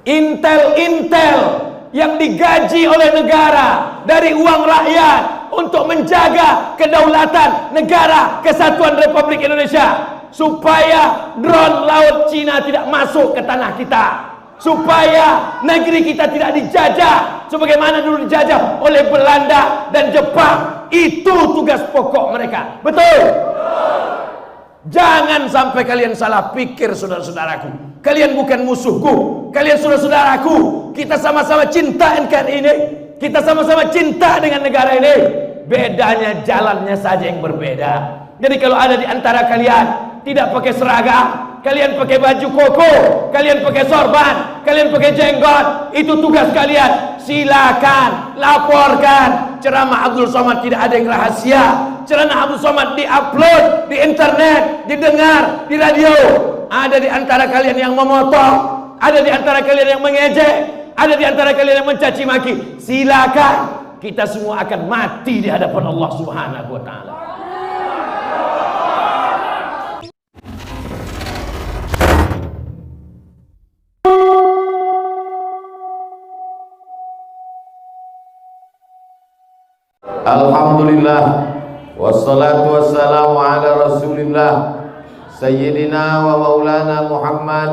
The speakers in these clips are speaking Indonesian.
Intel yang digaji oleh negara dari uang rakyat untuk menjaga kedaulatan negara kesatuan Republik Indonesia, supaya drone laut Cina tidak masuk ke tanah kita, supaya negeri kita tidak dijajah sebagaimana dulu dijajah oleh Belanda dan Jepang. Itu tugas pokok mereka. Betul? Jangan sampai kalian salah pikir, saudara-saudaraku. Kalian bukan musuhku, kalian saudara-saudaraku. Kita sama-sama cinta NKRI ini, kita sama-sama cinta dengan negara ini. Bedanya jalannya saja yang berbeda. Jadi kalau ada di antara kalian tidak pakai seragam, kalian pakai baju koko, kalian pakai sorban, kalian pakai jenggot, itu tugas kalian. Silakan laporkan. Ceramah Abdul Somad tidak ada yang rahasia. Ceramah Abdul Somad diupload di internet, didengar di radio. Ada di antara kalian yang memotong, ada di antara kalian yang mengejek, ada di antara kalian yang mencaci maki. Silakan, kita semua akan mati di hadapan Allah Subhanahu wa taala. Alhamdulillah, wassalatu wassalamu ala rasulillah Sayyidina wa maulana Muhammad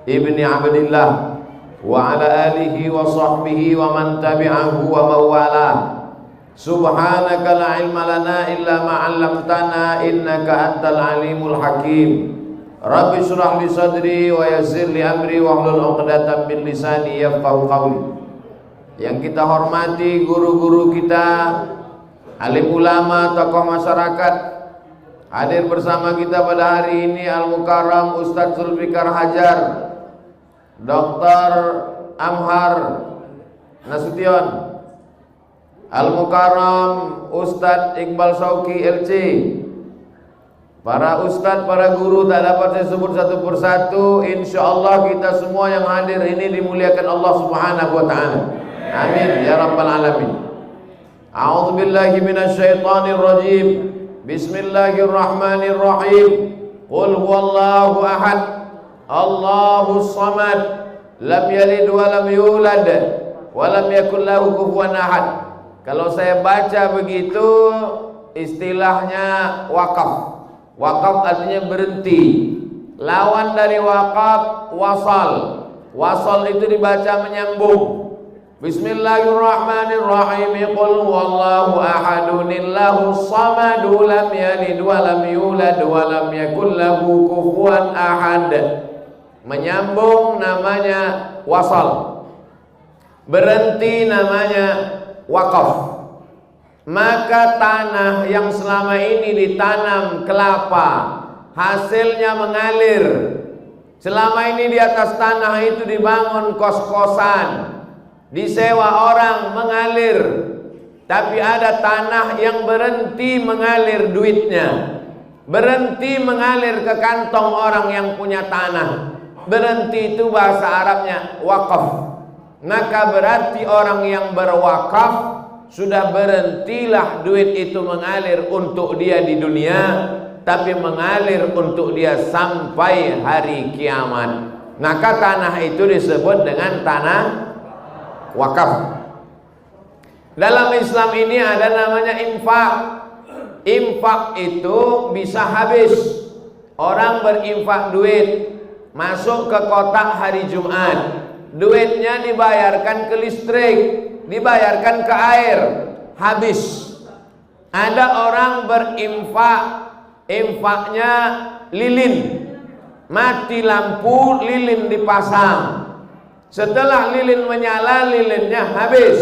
ibni Abdillah wa ala alihi wa sahbihi wa man tabi'ahu wa mawalah. Subhanaka la ilma lana illa ma'allamtana innaka antal alimul hakim. Rabbi surah li sadri wa yassir li amri wa hlul uqdatan min lisani yafqahu qawli. Yang kita hormati guru-guru kita, alim ulama, tokoh masyarakat, hadir bersama kita pada hari ini Al-Mukarram Ustadz Zulfikar Hajar, Dr. Amhar Nasution, Al-Mukarram Ustadz Iqbal Sauki LC, para ustadz, para guru tak dapat saya sebut satu persatu. Insyaallah kita semua yang hadir ini dimuliakan Allah Subhanahu wa taala. Amin ya rabbal alamin. A'udzu billahi minasyaitonir rajim. Bismillahirrahmanirrahim. Qul huwallahu ahad, Allahus samad, lam yalid wa lam yulad wa lam yakul lahu kufuwan ahad. Kalau saya baca begitu, istilahnya wakaf. Wakaf artinya berhenti. Lawan dari wakaf wasal. Wasal itu dibaca menyambung. Bismillahirrahmanirrahim. Qul huwallahu ahadunillahus samadu, lam yalid wa lam yulad wa lam yakul lahu kufuwan ahad. Menyambung namanya wasal, berhenti namanya wakaf. Maka tanah yang selama ini ditanam kelapa, hasilnya mengalir. Selama ini di atas tanah itu dibangun kos-kosan, disewa orang, mengalir. Tapi ada tanah yang berhenti mengalir duitnya, berhenti mengalir ke kantong orang yang punya tanah. Berhenti itu bahasa Arabnya wakaf. Maka berarti orang yang berwakaf sudah berhentilah duit itu mengalir untuk dia di dunia, tapi mengalir untuk dia sampai hari kiamat. Maka tanah itu disebut dengan tanah wakaf. Dalam Islam ini ada namanya infak. Infak itu bisa habis. Orang berinfak duit, masuk ke kotak hari Jumat, duitnya dibayarkan ke listrik, dibayarkan ke air, habis. Ada orang berinfak, infaknya lilin, mati lampu, lilin dipasang. Setelah lilin menyala, lilinnya habis.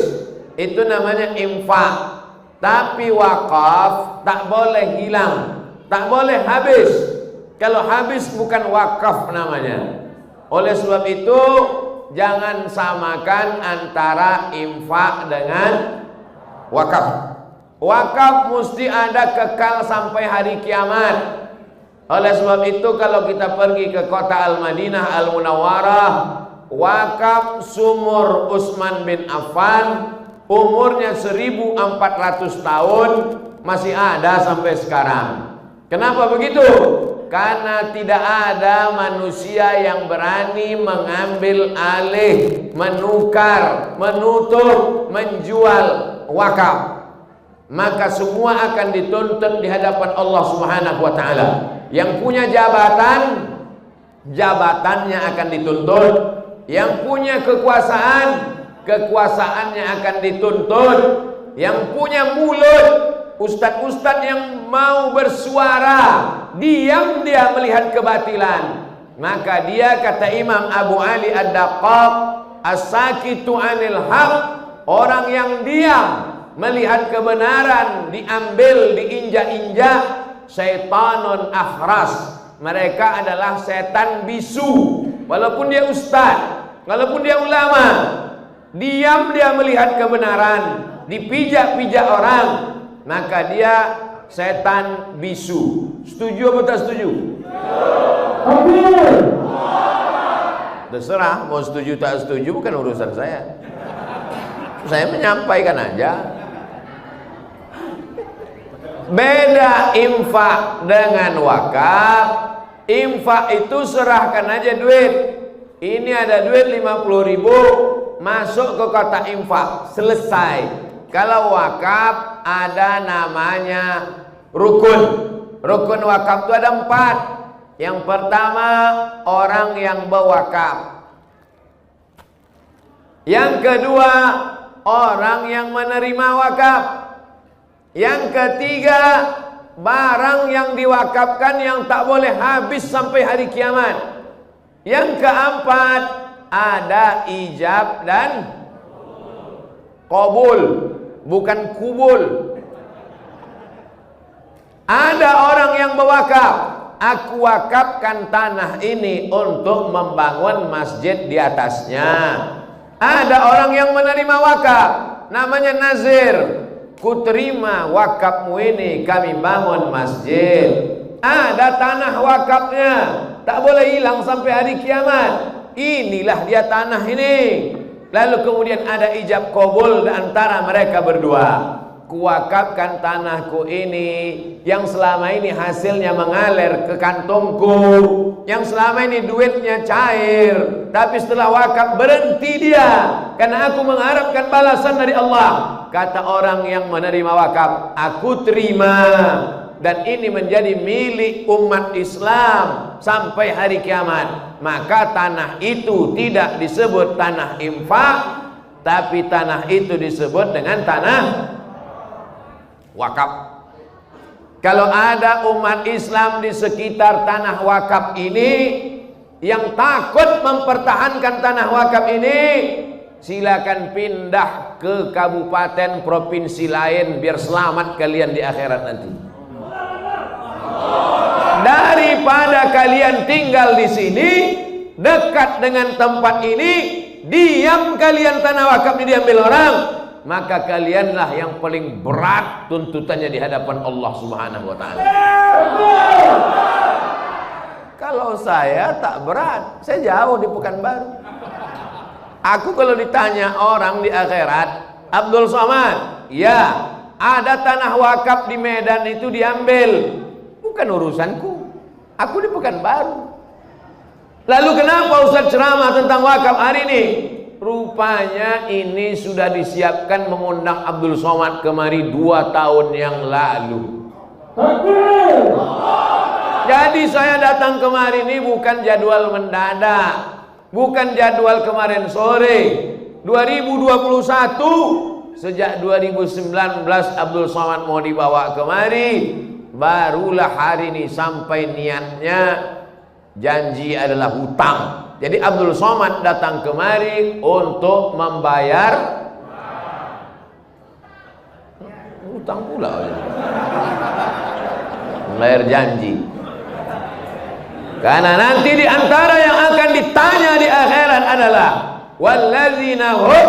Itu namanya infak. Tapi wakaf tak boleh hilang, tak boleh habis. Kalau habis bukan wakaf namanya. Oleh sebab itu jangan samakan antara infak dengan wakaf. Wakaf mesti ada kekal sampai hari kiamat. Oleh sebab itu kalau kita pergi ke kota Al-Madinah Al-Munawwarah, wakaf sumur Utsman bin Affan, umurnya 1400 tahun, masih ada sampai sekarang. Kenapa begitu? Karena tidak ada manusia yang berani mengambil alih, menukar, menutup, menjual wakaf. Maka semua akan dituntut di hadapan Allah Subhanahu wa taala. Yang punya jabatan, jabatannya akan dituntut. Yang punya kekuasaan, kekuasaannya akan dituntut. Yang punya mulut, ustadz-ustadz yang mau bersuara, diam dia melihat kebatilan, maka dia, kata Imam Abu Ali Ad-Daqqaq, as-sakitu anil haq, orang yang diam melihat kebenaran diambil, diinjak-injak, syaitanun akhras, mereka adalah setan bisu. Walaupun dia ustaz, walaupun dia ulama, diam dia melihat kebenaran, dipijak-pijak orang, maka dia setan bisu. Setuju atau tak setuju? Terserah, mau setuju tak setuju bukan urusan saya. Saya menyampaikan aja. Beda infak dengan wakaf. Infak itu serahkan aja duit. Ini ada duit 50.000, masuk ke kotak infak, selesai. Kalau wakaf ada namanya rukun. Rukun wakaf itu ada 4. Yang pertama, orang yang berwakaf. Yang kedua, orang yang menerima wakaf. Yang ketiga, barang yang diwakafkan yang tak boleh habis sampai hari kiamat. Yang keempat, ada ijab dan qabul, bukan kubul. Ada orang yang berwakaf, aku wakafkan tanah ini untuk membangun masjid di atasnya. Ada orang yang menerima wakaf, namanya nazir, ku terima wakafmu ini, kami bangun masjid. Ada tanah wakafnya, tak boleh hilang sampai hari kiamat. Inilah dia tanah ini. Lalu kemudian ada ijab qabul antara mereka berdua. Kuwakafkan tanahku ini yang selama ini hasilnya mengalir ke kantongku, yang selama ini duitnya cair, tapi setelah wakaf berhenti dia, karena aku mengharapkan balasan dari Allah. Kata orang yang menerima wakaf, aku terima, dan ini menjadi milik umat Islam sampai hari kiamat. Maka tanah itu tidak disebut tanah infak, tapi tanah itu disebut dengan tanah wakaf. Kalau ada umat Islam di sekitar tanah wakaf ini yang takut mempertahankan tanah wakaf ini, silakan pindah ke kabupaten provinsi lain biar selamat kalian di akhirat nanti. Daripada kalian tinggal di sini dekat dengan tempat ini, diam kalian tanah wakaf ini diambil orang, maka kalianlah yang paling berat tuntutannya di hadapan Allah Subhanahu wa taala. Kalau saya tak berat, saya jauh di Pekanbaru. Aku kalau ditanya orang di akhirat, Abdul Somad, ya, ada tanah wakaf di Medan itu diambil. Bukan urusanku. Aku di Pekanbaru. Lalu kenapa Ustaz ceramah tentang wakaf hari ini? Rupanya ini sudah disiapkan mengundang Abdul Somad kemari 2 tahun yang lalu. Jadi saya datang kemari ini bukan jadwal mendadak, bukan jadwal kemarin sore. 2021, sejak 2019 Abdul Somad mau dibawa kemari, barulah hari ini sampai. Niatnya janji adalah hutang. Jadi Abdul Somad datang kemari untuk membayar hutang pula. Membayar janji. Karena nanti di antara yang akan ditanya di akhirat adalah walladzina hum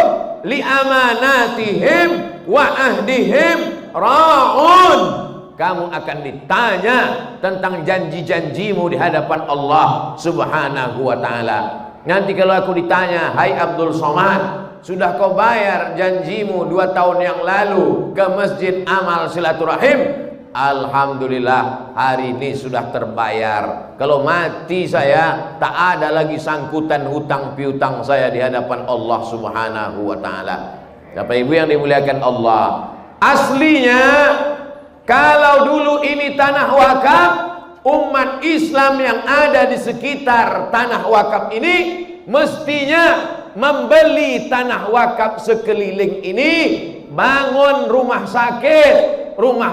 li amanatihim wa ahdihim ra'un. Kamu akan ditanya tentang janji-janjimu di hadapan Allah Subhanahu wa ta'ala. Nanti kalau aku ditanya, hai Abdul Somad, sudah kau bayar janjimu 2 tahun yang lalu ke Masjid Amal Silaturahim? Alhamdulillah hari ini sudah terbayar. Kalau mati saya, tak ada lagi sangkutan hutang piutang saya di hadapan Allah Subhanahu wa taala. Bapak Ibu yang dimuliakan Allah, aslinya kalau dulu ini tanah wakaf, umat Islam yang ada di sekitar tanah wakaf ini mestinya membeli tanah wakaf sekeliling ini, bangun rumah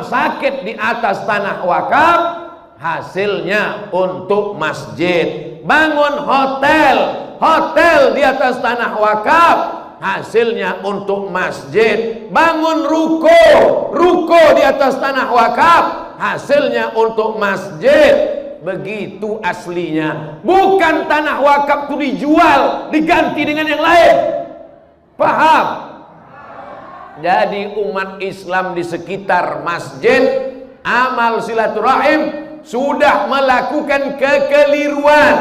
sakit di atas tanah wakaf, hasilnya untuk masjid. Bangun hotel di atas tanah wakaf, hasilnya untuk masjid. Bangun ruko di atas tanah wakaf, hasilnya untuk masjid. Begitu aslinya. Bukan tanah wakaf itu dijual, diganti dengan yang lain. Paham? Jadi umat Islam di sekitar masjid, amal silaturahim sudah melakukan kekeliruan.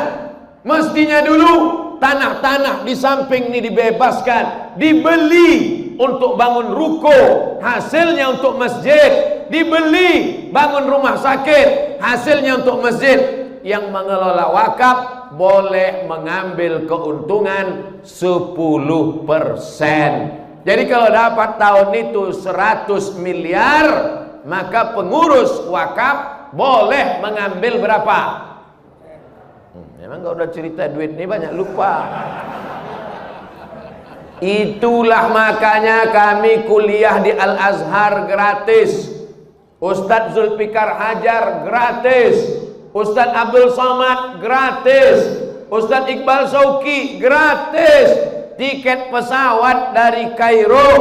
Mestinya dulu tanah-tanah di samping ini dibebaskan, dibeli untuk bangun ruko, hasilnya untuk masjid. Dibeli bangun rumah sakit, hasilnya untuk masjid. Yang mengelola wakaf boleh mengambil keuntungan 10%. Jadi kalau dapat tahun itu 100 miliar, maka pengurus wakaf boleh mengambil berapa? Memang kalau udah cerita duit ini banyak lupa. Itulah makanya kami kuliah di Al-Azhar gratis. Ustadz Zulfikar Hajar gratis. Ustadz Abdul Somad gratis. Ustadz Iqbal Sauki gratis. Tiket pesawat dari Kairo.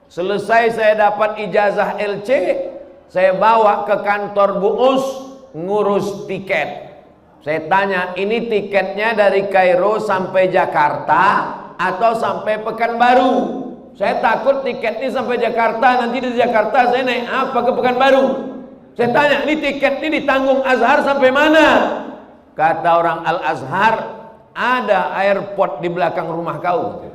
Selesai saya dapat ijazah LC, saya bawa ke kantor Bu Us ngurus tiket. Saya tanya, ini tiketnya dari Kairo sampai Jakarta atau sampai Pekanbaru? Saya takut tiket ini sampai Jakarta, nanti di Jakarta saya naik apa ke Pekanbaru. Saya tanya, ini tiket ini ditanggung Azhar sampai mana? Kata orang Al-Azhar, ada airport di belakang rumah kau.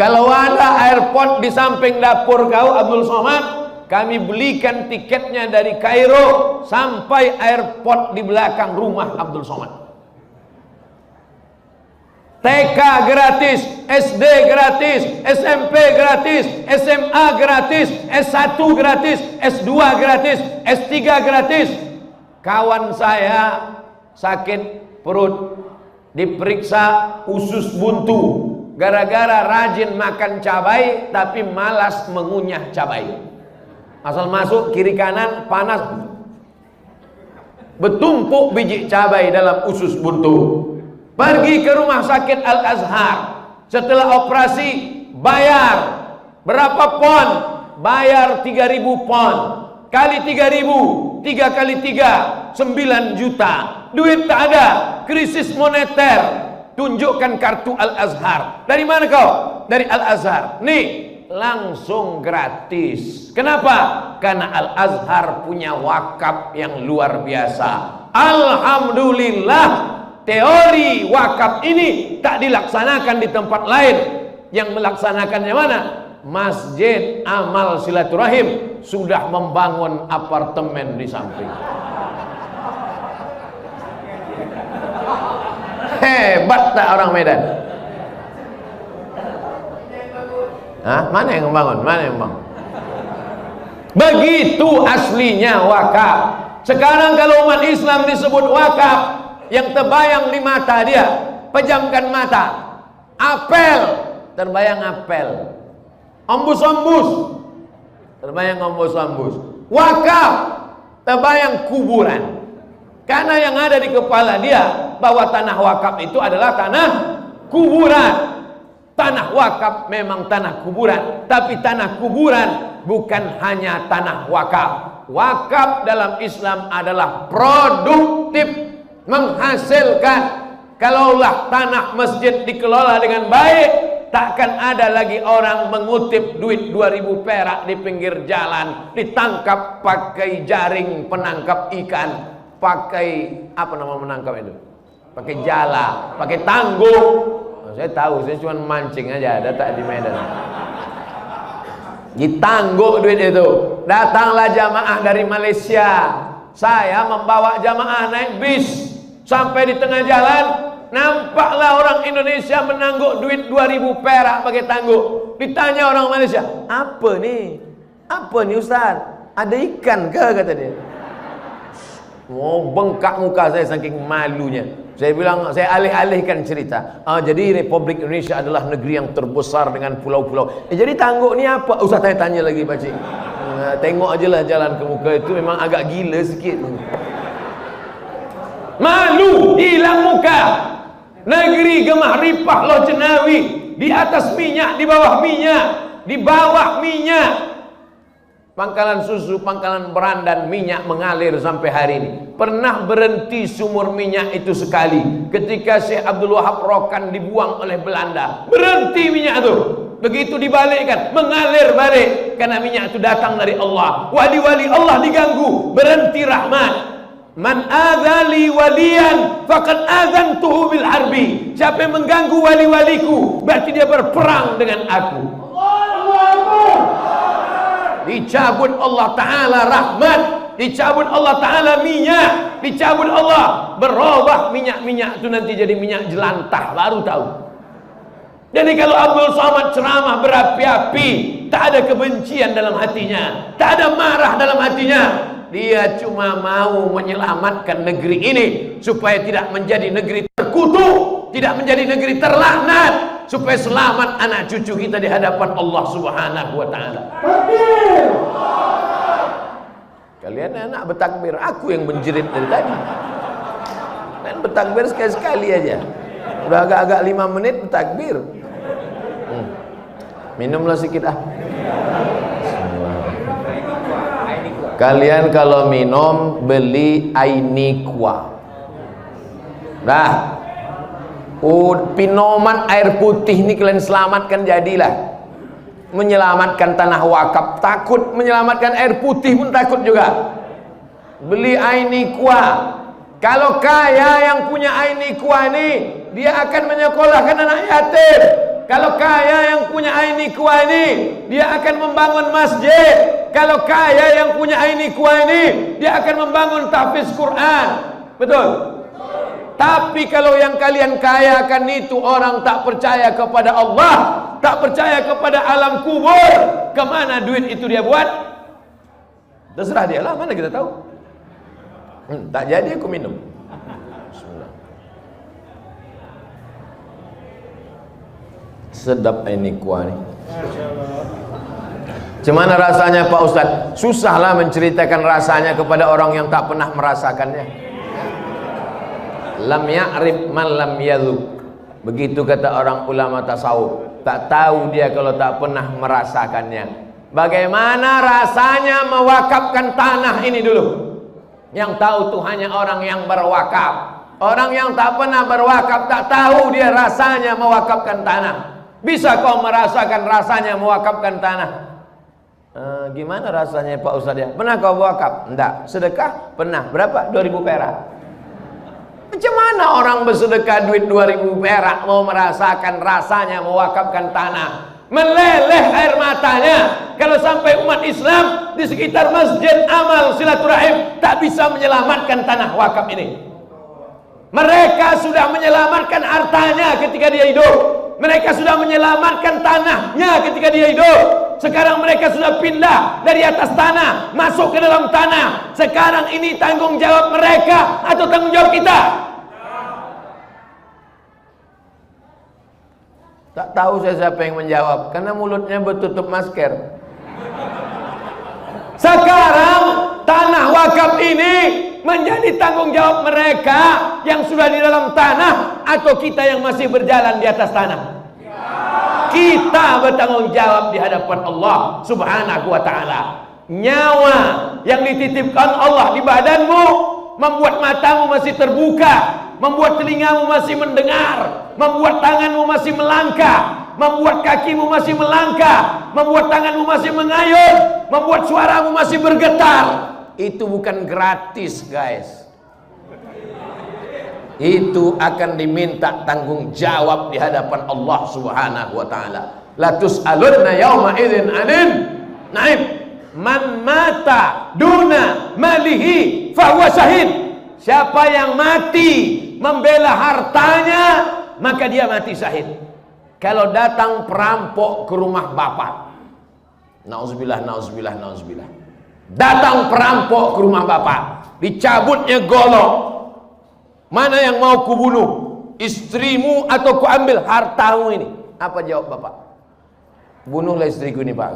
Kalau ada airport di samping dapur kau, Abdul Somad, kami belikan tiketnya dari Kairo sampai airport di belakang rumah Abdul Somad. TK gratis, SD gratis, SMP gratis, SMA gratis, S1 gratis, S2 gratis, S3 gratis. Kawan saya sakit perut, diperiksa usus buntu gara-gara rajin makan cabai tapi malas mengunyah cabai. Asal masuk kiri kanan panas, bertumpuk biji cabai dalam usus buntu. Pergi ke rumah sakit Al-Azhar, setelah operasi bayar berapa pon? Bayar 3.000 pon kali 3.000, 3 kali 3, 9 juta. Duit tak ada, krisis moneter. Tunjukkan kartu Al-Azhar. Dari mana kau? Dari Al-Azhar. Nih, langsung gratis. Kenapa? Karena Al-Azhar punya wakaf yang luar biasa. Alhamdulillah, teori wakaf ini tak dilaksanakan di tempat lain. Yang melaksanakannya mana? Masjid Amal Silaturahim sudah membangun apartemen di samping. Hebat tak orang Medan? Hah? Mana yang membangun? Mana yang membangun? Begitu aslinya wakaf. Sekarang kalau umat Islam disebut wakaf, yang terbayang di mata dia, pejamkan mata. Apel, terbayang apel. Ombus-ombus, terbayang ombus-ombus. Wakaf, terbayang kuburan. Karena yang ada di kepala dia bahwa tanah wakaf itu adalah tanah kuburan. Tanah wakaf memang tanah kuburan, tapi tanah kuburan bukan hanya tanah wakaf. Wakaf dalam Islam adalah produktif, menghasilkan. Kalaulah tanah masjid dikelola dengan baik, takkan ada lagi orang mengutip duit 2.000 perak di pinggir jalan, ditangkap pakai jaring penangkap ikan, pakai apa nama menangkap itu? Pakai jala, pakai tanggung. Saya tahu, saya cuma mancing aja, ada tak di Medan. Ditangguk duit itu. Datanglah jamaah dari Malaysia. Saya membawa jamaah naik bis. Sampai di tengah jalan, nampaklah orang Indonesia menangguk duit 2.000 perak pakai tangguk. Ditanya orang Malaysia, apa nih? Apa nih Ustaz? Ada ikan ke? Kata dia. Oh, bengkak muka saya saking malunya. Saya bilang, saya alih-alihkan cerita. Jadi Republik Indonesia adalah negeri yang terbesar dengan pulau-pulau. Jadi tangguk ni apa? Usah tanya lagi pakcik. Tengok aja lah jalan ke muka itu memang agak gila sikit. Malu, hilang muka. Negeri gemah ripah Loh Jenawi. Di atas minyak, di bawah minyak. Di bawah minyak. Pangkalan susu, pangkalan berandan, minyak mengalir sampai hari ini. Pernah berhenti sumur minyak itu sekali ketika Syekh Abdul Wahab Rokan dibuang oleh Belanda. Berhenti minyak itu. Begitu dibalikkan, mengalir balik karena minyak itu datang dari Allah. Wali-wali Allah diganggu, berhenti rahmat. Man adzali waliyan faqad adzantuhu bil harbi. Siapa yang mengganggu wali-waliku berarti dia berperang dengan aku. Dicabut Allah Ta'ala rahmat, dicabut Allah Ta'ala minyak, dicabut Allah, berubah minyak-minyak itu nanti jadi minyak jelantah, baru tahu. Jadi kalau Abdul Somad ceramah berapi-api, tak ada kebencian dalam hatinya, tak ada marah dalam hatinya. Dia cuma mau menyelamatkan negeri ini supaya tidak menjadi negeri terkutuk, tidak menjadi negeri terlaknat, supaya selamat anak cucu kita di hadapan Allah Subhanahu wa Ta'ala. Kalian anak bertakbir, aku yang menjerit dari tadi. Dan bertakbir sekali-sekali aja. Udah agak-agak 5 menit bertakbir. Minumlah sedikit ah. Kalian kalau minum beli Ainikwa. Dah. Pinoman air putih ini kalian selamatkan jadilah. Menyelamatkan tanah wakaf takut, menyelamatkan air putih pun takut juga. Beli Ainikwa. Kalau kaya yang punya Ainikwa ini, dia akan menyekolahkan anak yatim. Kalau kaya yang punya Ainikwa ini, dia akan membangun masjid. Kalau kaya yang punya Ainikwa ini, dia akan membangun tahfiz Quran. Betul? Tapi kalau yang kalian kayakan itu orang tak percaya kepada Allah, tak percaya kepada alam kubur, kemana duit itu dia buat? Terserah dia lah, mana kita tahu. Tak jadi aku minum. Bismillah. Sedap ini kuah ni. Gimana rasanya Pak Ustadz? Susahlah menceritakan rasanya kepada orang yang tak pernah merasakannya. Lam ya'rif man lam yadhuk. Begitu kata orang ulama tasawuf. Tak tahu dia kalau tak pernah merasakannya. Bagaimana rasanya mewakafkan tanah ini dulu? Yang tahu tuh hanya orang yang berwakaf. Orang yang tak pernah berwakaf tak tahu dia rasanya mewakafkan tanah. Bisa kau merasakan rasanya mewakafkan tanah? Gimana rasanya Pak Ustadz ya? Pernah kau wakaf? Enggak. Sedekah? Pernah. Berapa? 2.000 perak. Macam mana orang bersedekah duit 2.000 perak mau merasakan rasanya mewakafkan tanah? Meleleh air matanya kalau sampai umat Islam di sekitar Masjid Amal Silaturahim tak bisa menyelamatkan tanah wakaf ini. Mereka sudah menyelamatkan hartanya ketika dia hidup. Mereka sudah menyelamatkan tanahnya ketika dia hidup. Sekarang mereka sudah pindah dari atas tanah masuk ke dalam tanah. Sekarang ini tanggung jawab mereka atau tanggung jawab kita? Tak tahu saya siapa yang menjawab karena mulutnya bertutup masker. Sekarang tanah wakaf ini menjadi tanggung jawab mereka yang sudah di dalam tanah atau kita yang masih berjalan di atas tanah? Kita bertanggung jawab di hadapan Allah Subhanahu wa Ta'ala. Nyawa yang dititipkan Allah di badanmu membuat matamu masih terbuka, membuat telingamu masih mendengar, membuat tanganmu masih melangkah, membuat kakimu masih melangkah, membuat tanganmu masih mengayun, membuat suaramu masih bergetar. Itu bukan gratis, guys. Itu akan diminta tanggung jawab di hadapan Allah Subhanahu wa Ta'ala. La tus'alunna yawma idzin 'anil Naim, man mata duna malihi fahuwa syahid. Siapa yang mati membela hartanya, maka dia mati syahid. Kalau datang perampok ke rumah bapak, nauzubillah, nauzubillah, nauzubillah. Datang perampok ke rumah bapak, dicabutnya golok. Mana yang mau kubunuh? Istrimu atau kuambil hartamu ini? Apa jawab bapak? Bunuhlah istriku ini, Pak.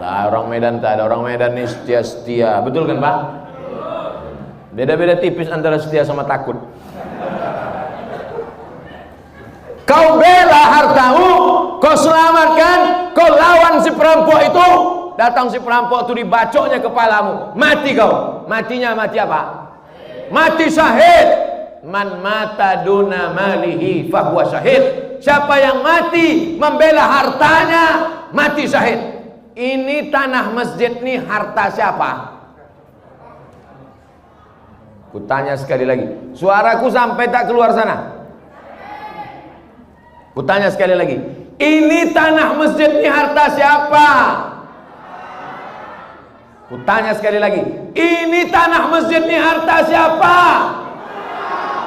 Nah, orang Medan tak ada. Orang Medan ini setia-setia. Betul kan, Pak? Beda-beda tipis antara setia sama takut. Kau bela hartamu, kau selamatkan, kau lawan si perampok itu. Datang si perampok itu, dibacoknya kepalamu, mati kau. Matinya mati apa? Mati syahid. Man mata duna malihi fahuwa syahid. Siapa yang mati membela hartanya, mati syahid. Ini tanah masjid ini harta siapa? Kutanya sekali lagi, suaraku sampai tak keluar sana? Kutanya sekali lagi, ini tanah masjid ini harta siapa? Kutanya sekali lagi, ini tanah masjid ini harta siapa?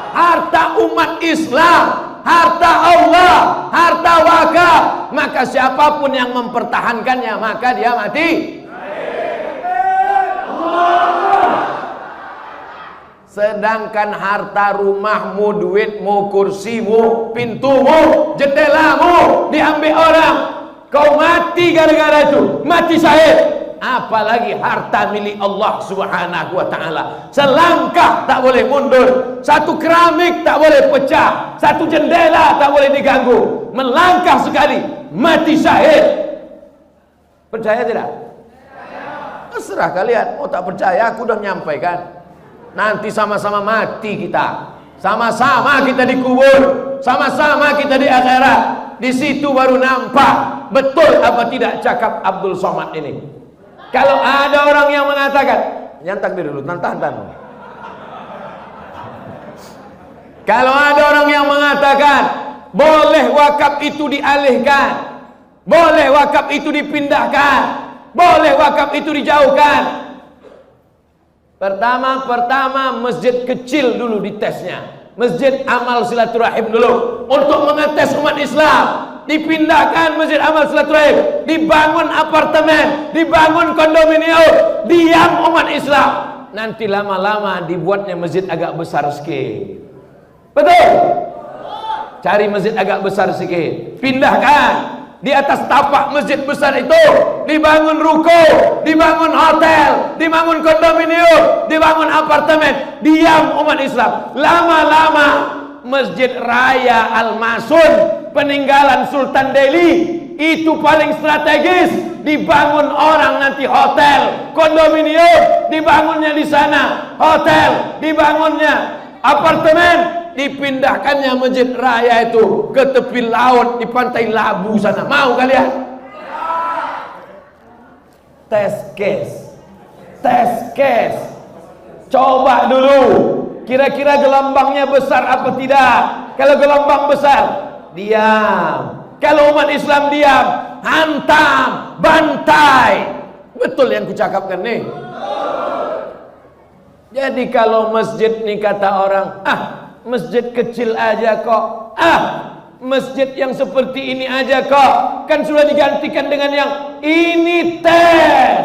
Harta umat Islam, harta Allah, harta wakaf. Maka siapapun yang mempertahankannya, maka dia mati. Sedangkan harta rumahmu, duitmu, kursimu, pintumu, jendelamu diambil orang, kau mati gara-gara itu, mati syahid. Apalagi harta milik Allah Subhanahu wa ta'ala. Selangkah tak boleh mundur, satu keramik tak boleh pecah, satu jendela tak boleh diganggu. Melangkah sekali, mati syahid. Percaya tidak? Terserah kalian. Oh tak percaya, aku udah menyampaikan. Nanti sama-sama mati kita, sama-sama kita dikubur, sama-sama kita di akhirat. Di situ baru nampak betul apa tidak cakap Abdul Somad ini. Kalau ada orang yang mengatakan, nyantak diri dulu, tahan. Kalau ada orang yang mengatakan boleh wakaf itu dialihkan, boleh wakaf itu dipindahkan, boleh wakaf itu dijauhkan. Pertama masjid kecil dulu ditesnya, masjid amal silaturahim dulu untuk mengetes umat Islam. Dipindahkan masjid amal silaturahim, dibangun apartemen, dibangun kondominium, diam umat Islam. Nanti lama-lama dibuatnya masjid agak besar sikit. Betul? Cari masjid agak besar sikit, pindahkan. Di atas tapak masjid besar itu dibangun ruko, dibangun hotel, dibangun kondominium, dibangun apartemen. Diam umat Islam. Lama-lama Masjid Raya Al-Masun peninggalan Sultan Delhi itu paling strategis, dibangun orang nanti hotel, kondominium, dibangunnya di sana hotel, dibangunnya apartemen, dipindahkannya Masjid Raya itu ke tepi laut di Pantai Labu sana. Mau kalian? Tes case, coba dulu kira-kira gelombangnya besar apa tidak. Kalau gelombang besar, diam. Kalau umat Islam diam, hantam, bantai. Betul yang kucakapkan nih. Jadi kalau masjid nih kata orang, masjid kecil aja kok, masjid yang seperti ini aja kok, kan sudah digantikan dengan yang ini. Tes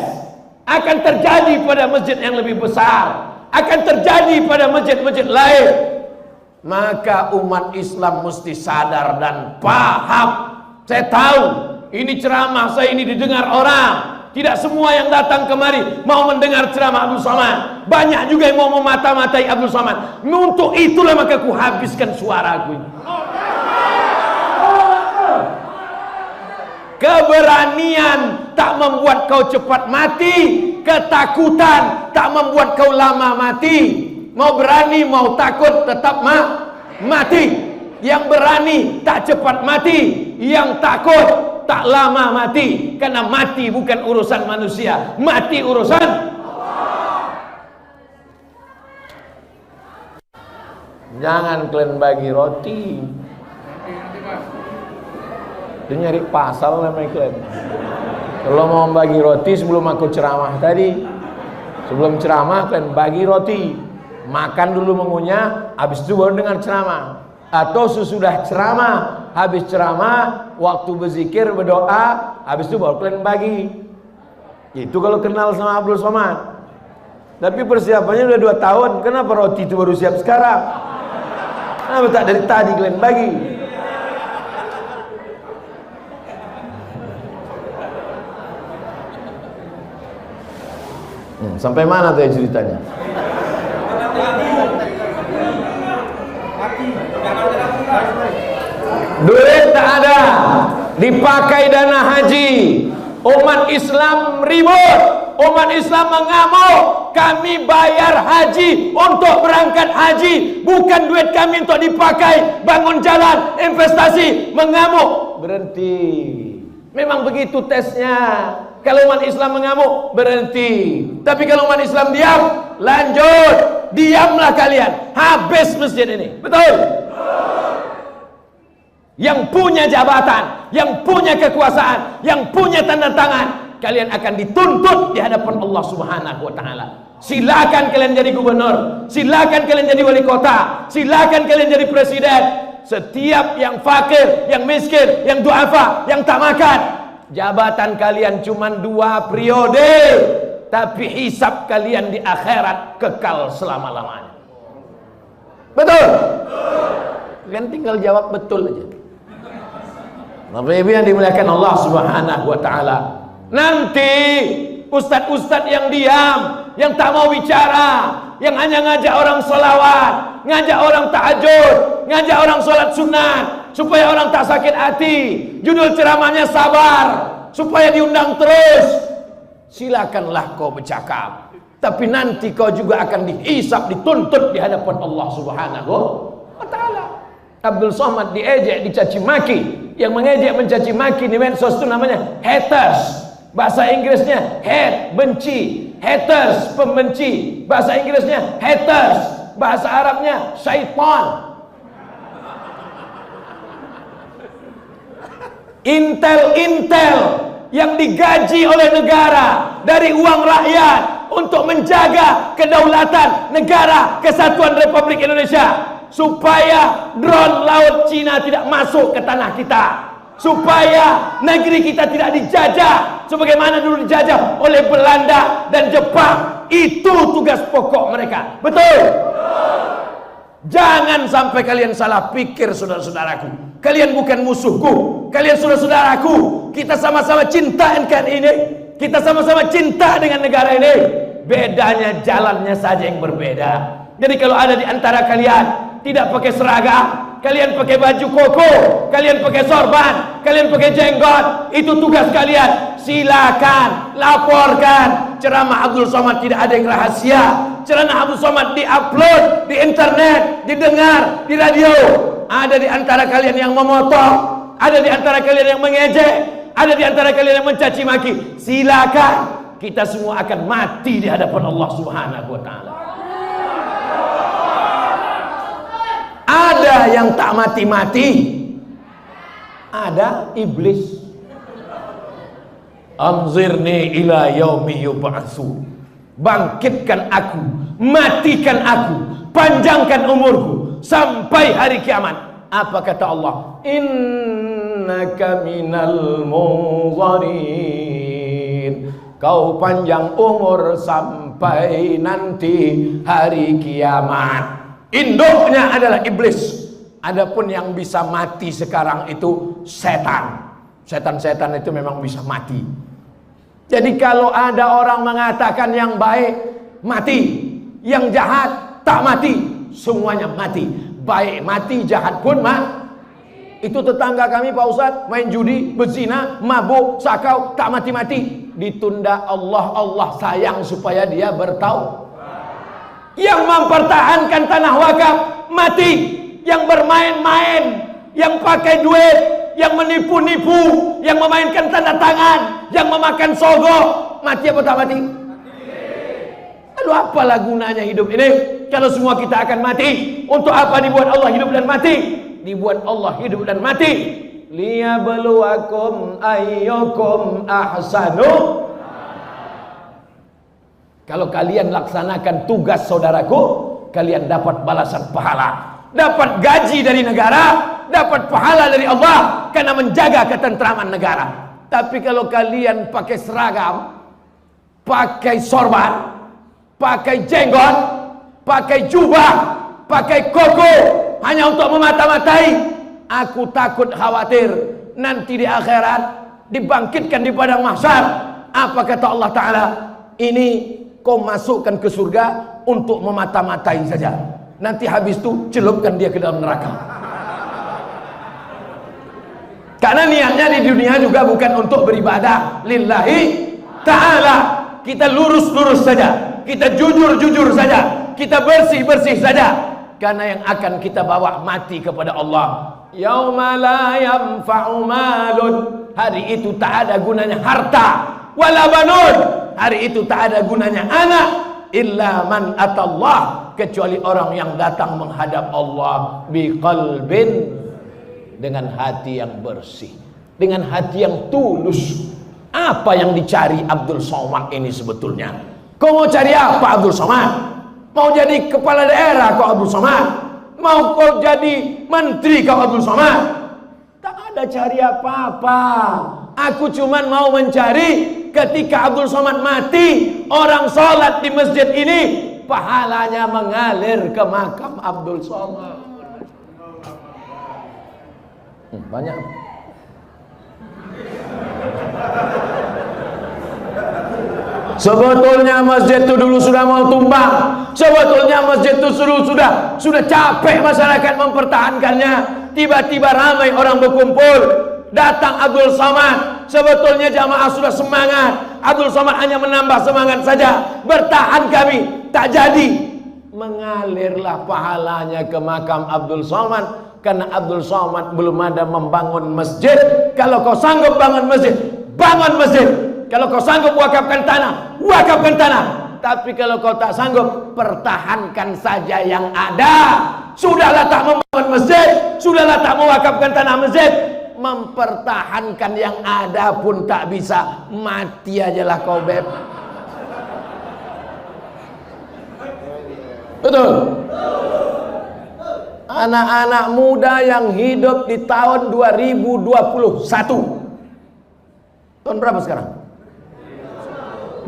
akan terjadi pada masjid yang lebih besar, akan terjadi pada masjid-masjid lain. Maka umat Islam mesti sadar dan paham. Saya tahu ini ceramah saya ini didengar orang. Tidak semua yang datang kemari mau mendengar ceramah Abdul Somad. Banyak juga yang mau memata-matai Abdul Somad. Untuk itulah maka ku habiskan suaraku ini. Keberanian tak membuat kau cepat mati, ketakutan tak membuat kau lama mati. Mau berani mau takut tetap mati. Yang berani tak cepat mati, yang takut tak lama mati. Karena mati bukan urusan manusia, mati urusan Allah. Jangan kalian bagi roti, dia nyari pasal namanya kalian. Kalau mau bagi roti sebelum aku ceramah tadi, sebelum ceramah kan bagi roti, makan dulu mengunyah, habis itu baru dengar ceramah. Atau sesudah ceramah, habis ceramah, waktu berzikir, berdoa, habis itu baru kalian bagi. Itu kalau kenal sama Abdul Somad. Tapi persiapannya udah 2 tahun, kenapa roti itu baru siap sekarang? Kenapa tak dari tadi kalian bagi? Sampai mana tuh ceritanya? Duit tak ada, dipakai dana haji. Umat Islam ribut, umat Islam mengamuk. Kami bayar haji untuk berangkat haji, bukan duit kami untuk dipakai bangun jalan, investasi. Mengamuk, berhenti. Memang begitu tesnya. Kalau umat Islam mengamuk, berhenti. Tapi kalau umat Islam diam, lanjut. Diamlah kalian, habis masjid ini. Betul? Yang punya jabatan, yang punya kekuasaan, yang punya tanda tangan, kalian akan dituntut di hadapan Allah Subhanahu wa taala. Silakan kalian jadi gubernur, silakan kalian jadi wali kota, silakan kalian jadi presiden. Setiap yang fakir, yang miskin, yang duafa, yang tak makan, jabatan kalian cuma 2 periode, tapi hisab kalian di akhirat kekal selama-lamanya. Betul? Kalian tinggal jawab betul aja. Bapak Ibu yang dimuliakan Allah Subhanahu wa taala. Nanti ustadz-ustadz yang diam, yang tak mau bicara, yang hanya ngajak orang sholawat, ngajak orang tahajud, ngajak orang sholat sunat, supaya orang tak sakit hati. Judul ceramahnya sabar, supaya diundang terus. Silakanlah kau bercakap, tapi nanti kau juga akan dihisab, dituntut di hadapan Allah Subhanahu wa taala. Abdul Somad diejek, dicaci maki. Yang mengejek, mencaci maki di medsos itu namanya haters. Bahasa Inggrisnya hate, benci. Haters, pembenci. Bahasa Inggrisnya haters. Bahasa Arabnya syaitan. Intel yang digaji oleh negara dari uang rakyat untuk menjaga kedaulatan negara Kesatuan Republik Indonesia, supaya drone laut Cina tidak masuk ke tanah kita, supaya negeri kita tidak dijajah sebagaimana dulu dijajah oleh Belanda dan Jepang. Itu tugas pokok mereka. Betul? Jangan sampai kalian salah pikir, saudara-saudaraku. Kalian bukan musuhku, kalian saudara-saudaraku. Kita sama-sama cinta NKRI ini, kita sama-sama cinta dengan negara ini. Bedanya jalannya saja yang berbeda. Jadi kalau ada di antara kalian tidak pakai seragam, kalian pakai baju koko, kalian pakai sorban, kalian pakai jenggot, itu tugas kalian. Silakan laporkan. Ceramah Abdul Somad tidak ada yang rahasia. Ceramah Abdul Somad diupload di internet, didengar di radio. Ada di antara kalian yang memotong, ada di antara kalian yang mengejek, ada di antara kalian yang mencaci maki. Silakan. Kita semua akan mati di hadapan Allah Subhanahu wa taala. Ada yang tak mati-mati, ada iblis. Anzirni ila yaumi yub'atsu. Bangkitkan aku, matikan aku, panjangkan umurku sampai hari kiamat. Apa kata Allah? Innaka minal munzarin. Kau panjang umur sampai nanti hari kiamat. Induknya adalah iblis. Adapun yang bisa mati sekarang itu setan. Setan-setan itu memang bisa mati. Jadi kalau ada orang mengatakan yang baik mati, yang jahat tak mati, semuanya mati. Baik mati, jahat pun mati. Itu tetangga kami Pak Ustadz, main judi, berzina, mabuk, sakau, tak mati-mati. Ditunda Allah sayang supaya dia bertaubat. Yang mempertahankan tanah wakaf mati. Yang bermain-main, yang pakai duit, yang menipu-nipu, yang memainkan tanda tangan, yang memakan sogok, mati apa tak mati? Lalu apalah gunanya hidup ini kalau semua kita akan mati? Untuk apa dibuat Allah hidup dan mati? Dibuat Allah hidup dan mati. liyabluwakum ayyukum ahsanu. Kalau kalian laksanakan tugas saudaraku, kalian dapat balasan pahala, dapat gaji dari negara, dapat pahala dari Allah karena menjaga ketentraman negara. Tapi kalau kalian pakai seragam, pakai sorban, pakai jenggot, pakai jubah, pakai koko hanya untuk memata-matai, aku takut khawatir nanti di akhirat dibangkitkan di padang mahsyar. Apa kata Allah Ta'ala? Ini kau masukkan ke surga untuk memata-matai saja. Nanti habis itu celupkan dia ke dalam neraka. Karena niatnya di dunia juga bukan untuk beribadah lillahi ta'ala. Kita lurus-lurus saja, kita jujur-jujur saja, kita bersih-bersih saja. Karena yang akan kita bawa mati kepada Allah. Yauma la yanfa'u malun, hari itu tak ada gunanya harta, wala banun, hari itu tak ada gunanya anak, illa man atallah, kecuali orang yang datang menghadap Allah biqalbin, dengan hati yang bersih, dengan hati yang tulus. Apa yang dicari Abdul Somad ini sebetulnya? Kau mau cari apa Abdul Somad? Mau jadi kepala daerah kau Abdul Somad? Mau kau jadi menteri kau Abdul Somad? Tak ada cari apa-apa. Aku cuman mau mencari ketika Abdul Somad mati, orang sholat di masjid ini pahalanya mengalir ke makam Abdul Somad. Banyak. Sebetulnya masjid itu dulu sudah mau tumbang. Sebetulnya masjid itu sudah capek masyarakat mempertahankannya. Tiba-tiba ramai orang berkumpul, datang Abdul Somad. Sebetulnya jamaah sudah semangat, Abdul Somad hanya menambah semangat saja. Bertahan kami, tak jadi. Mengalirlah pahalanya ke makam Abdul Somad. Karena Abdul Somad belum ada membangun masjid. Kalau kau sanggup bangun masjid, bangun masjid. Kalau kau sanggup wakafkan tanah, wakafkan tanah. Tapi kalau kau tak sanggup, pertahankan saja yang ada. Sudahlah tak membangun masjid, sudahlah tak mewakafkan tanah masjid, mempertahankan yang ada pun tak bisa. Mati ajalah kau, beb. Betul? Anak-anak muda yang hidup di tahun 2021. Tahun berapa sekarang?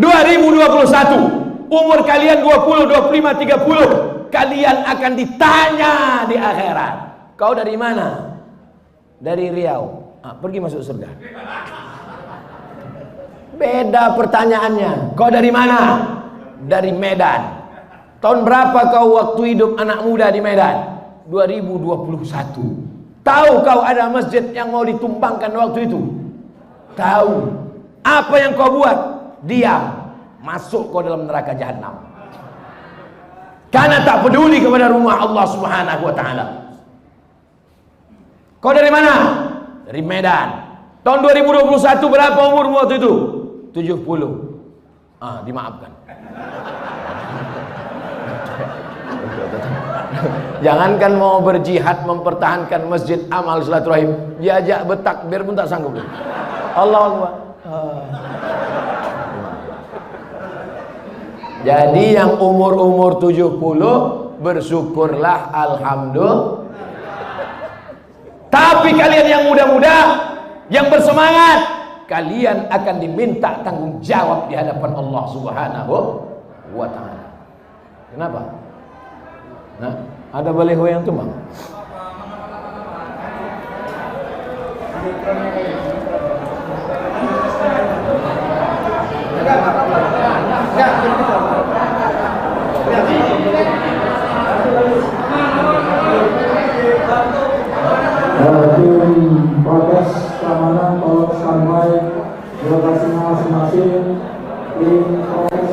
2021. Umur kalian 20, 25, 30. Kalian akan ditanya di akhirat. Kau dari mana? Dari Riau. Pergi masuk surga. Beda pertanyaannya. Kau dari mana? Dari Medan. Tahun berapa kau waktu hidup anak muda di Medan? 2021. Tahu kau ada masjid yang mau ditumbangkan waktu itu? Tahu. Apa yang kau buat? Diam. Masuk kau dalam neraka jahanam. Karena tak peduli kepada rumah Allah Subhanahu wa taala. Kau dari mana? Dari Medan. Tahun 2021 berapa umurmu waktu itu? 70. Dimaafkan. Jangankan mau berjihad mempertahankan masjid, amal silaturahim, diajak bertakbir pun tak sanggup. Allahu Akbar. Jadi yang umur-umur 70 bersyukurlah, alhamdulillah. Tapi kalian yang muda-muda, yang bersemangat, kalian akan diminta tanggung jawab di hadapan Allah Subhanahu wa taala. Kenapa? Nah, ada baliho yang tumbang. Tim protes keamanan tolong standby di lokasi masing-masing. Tim protes.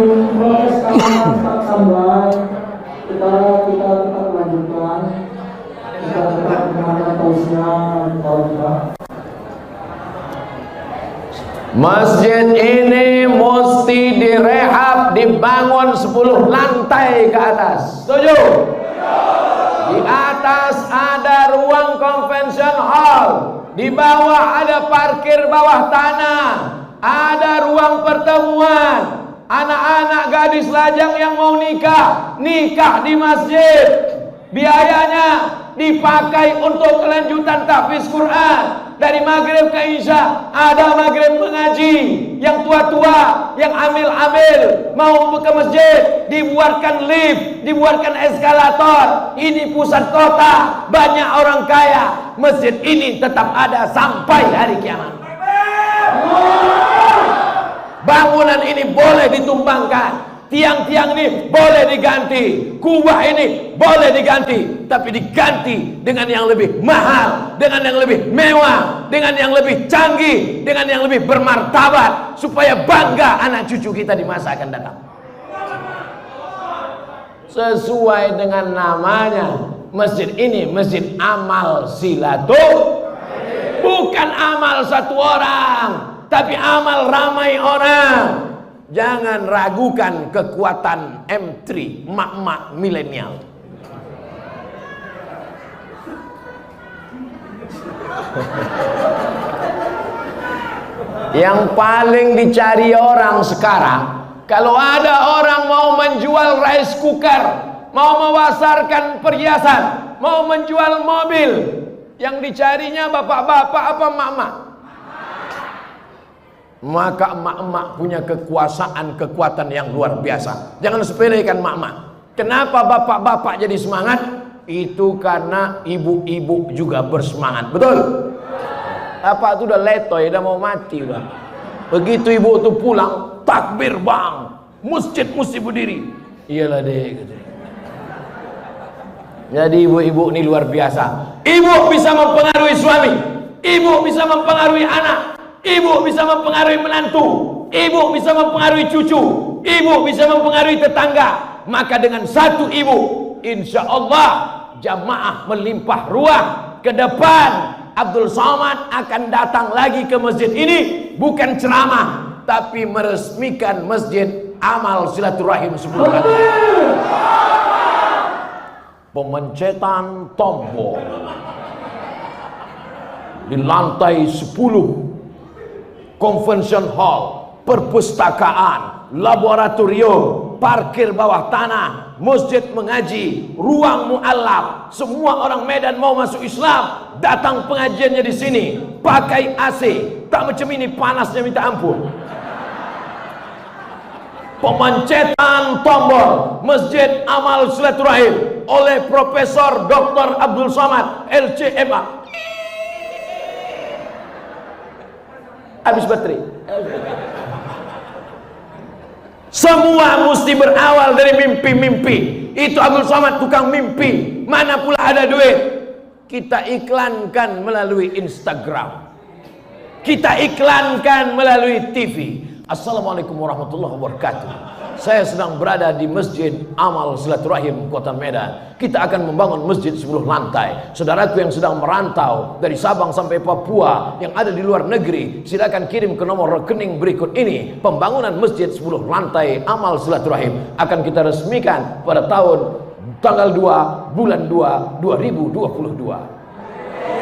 proses keamanan Pak Sambai, kita tetap lanjutkan. Kita tetap mengenalkan tausiah kalau kita. Masjid ini mesti direhab, dibangun 10 lantai ke atas. Setuju? Di atas ada ruang convention hall, di bawah ada parkir bawah tanah, ada ruang pertemuan. Anak-anak gadis lajang yang mau nikah di masjid. Biayanya dipakai untuk kelanjutan tahfiz Quran. Dari maghrib ke isya ada maghrib mengaji. Yang tua-tua, yang amil-amil mau ke masjid, dibuatkan lift, dibuatkan eskalator. Ini pusat kota, banyak orang kaya. Masjid ini tetap ada sampai hari kiamat. Bangunan ini boleh ditumbangkan, tiang-tiang ini boleh diganti, kubah ini boleh diganti, tapi diganti dengan yang lebih mahal, dengan yang lebih mewah, dengan yang lebih canggih, dengan yang lebih bermartabat, supaya bangga anak cucu kita di masa akan datang. Sesuai dengan namanya, masjid ini masjid amal silaturahim, bukan amal satu orang, tapi amal ramai orang. Jangan ragukan kekuatan M3, mak-mak milenial. Yang paling dicari orang sekarang, kalau ada orang mau menjual rice cooker, mau memasarkan perhiasan, mau menjual mobil, yang dicarinya bapak-bapak apa mak-mak? Maka emak-emak punya kekuatan yang luar biasa. Jangan sepelekan emak-emak. Kenapa bapak-bapak jadi semangat? Itu karena ibu-ibu juga bersemangat. Betul? Bapak itu udah letoy, udah mau mati udah. Begitu ibu itu pulang, takbir bang, masjid mesti berdiri. Iyalah deh. Jadi ibu-ibu ini luar biasa. Ibu bisa mempengaruhi suami, ibu bisa mempengaruhi anak, ibu bisa mempengaruhi menantu, ibu bisa mempengaruhi cucu, ibu bisa mempengaruhi tetangga. Maka dengan satu ibu, insya Allah jamaah melimpah ruah. Ke depan Abdul Somad akan datang lagi ke masjid ini, bukan ceramah, tapi meresmikan masjid amal silaturahim 10 kali. Pemencetan tombol di lantai 10, convention hall, perpustakaan, laboratorium, parkir bawah tanah, masjid mengaji, ruang mu'allaf. Semua orang Medan mau masuk Islam, datang pengajiannya di sini, pakai AC, tak macam ini panasnya minta ampun. Pemencetan tombol masjid amal silaturahim oleh Profesor Dr. Abdul Somad LCMA. Habis baterai. Semua mesti berawal dari mimpi-mimpi. Itu Abdul Somad tukang mimpi. Mana pula ada duit? Kita iklankan melalui Instagram, kita iklankan melalui TV. Assalamualaikum warahmatullahi wabarakatuh. Saya sedang berada di Masjid Amal Silaturahim Kota Medan. Kita akan membangun masjid 10 lantai. Saudaraku yang sedang merantau dari Sabang sampai Papua, yang ada di luar negeri, silakan kirim ke nomor rekening berikut ini. Pembangunan masjid 10 lantai Amal Silaturahim akan kita resmikan pada tanggal 2 bulan 2 2022.